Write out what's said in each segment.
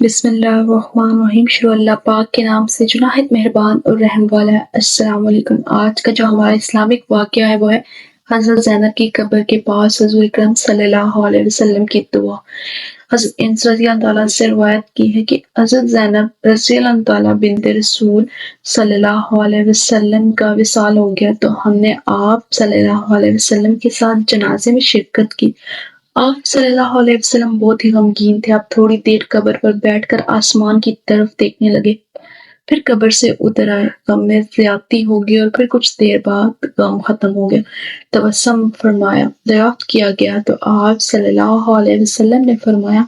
بسم اللہ الرحمن الرحیم، شروع اللہ پاک کے نام سے جو نہایت مہربان اور رحم والا ہے۔ السلام علیکم۔ آج کا جو ہمارا اسلامک واقعہ ہے وہ ہے حضرت زینب کی قبر کے پاس حضور اکرم صلی اللہ علیہ وسلم کی دعا۔ حضرت انس رضی اللہ تعالیٰ سے روایت کی ہے کہ حضرت زینب رضی اللہ تعالیٰ بنت رسول صلی اللہ علیہ وسلم کا وصال ہو گیا تو ہم نے آپ صلی اللہ علیہ وسلم کے ساتھ جنازے میں شرکت کی۔ آپ صلی اللہ علیہ وسلم بہت ہی غمگین تھے۔ آپ تھوڑی دیر قبر پر بیٹھ کر آسمان کی طرف دیکھنے لگے، پھر قبر سے اتر آئے۔ غم میں زیادتی ہو گئی اور پھر کچھ دیر بعد غم ختم ہو گیا۔ تبسم فرمایا، دریافت کیا گیا تو آپ صلی اللہ علیہ وسلم نے فرمایا،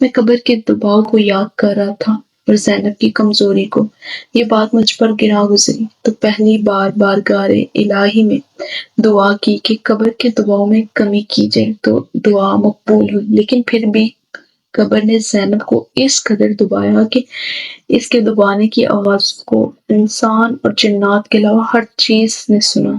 میں قبر کے دباؤ کو یاد کر رہا تھا اور زینب کی کمزوری کو۔ یہ بات مجھ پر گراں گزری تو پہلی بار بارگاہ الہی میں دعا کی کہ قبر کے دباؤ میں کمی کی جائے، تو دعا مقبول ہوئی۔ لیکن پھر بھی قبر نے زینب کو اس قدر دبایا کہ اس کے دبانے کی آواز کو انسان اور جنات کے علاوہ ہر چیز نے سنا۔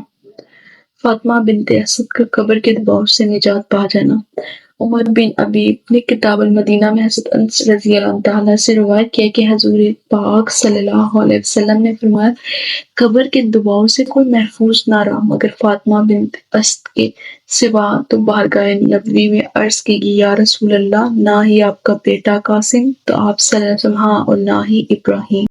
فاطمہ بنت اسد کا قبر کے دباؤ سے نجات پا جانا۔ عمر بن ابی نے کتاب المدینہ میں حضرت انس رضی اللہ تعالیٰ سے روایت کیا کہ حضور پاک صلی اللہ علیہ وسلم نے فرمایا، قبر کے دباؤ سے کوئی محفوظ نہ رہا مگر فاطمہ بنت اسد کے سوا۔ تو بارگاہ نبوی میں عرض کی گئی، یا رسول اللہ، نہ ہی آپ کا بیٹا قاسم؟ تو آپ صلی اللہ علیہ وسلم، ہاں، اور نہ ہی ابراہیم۔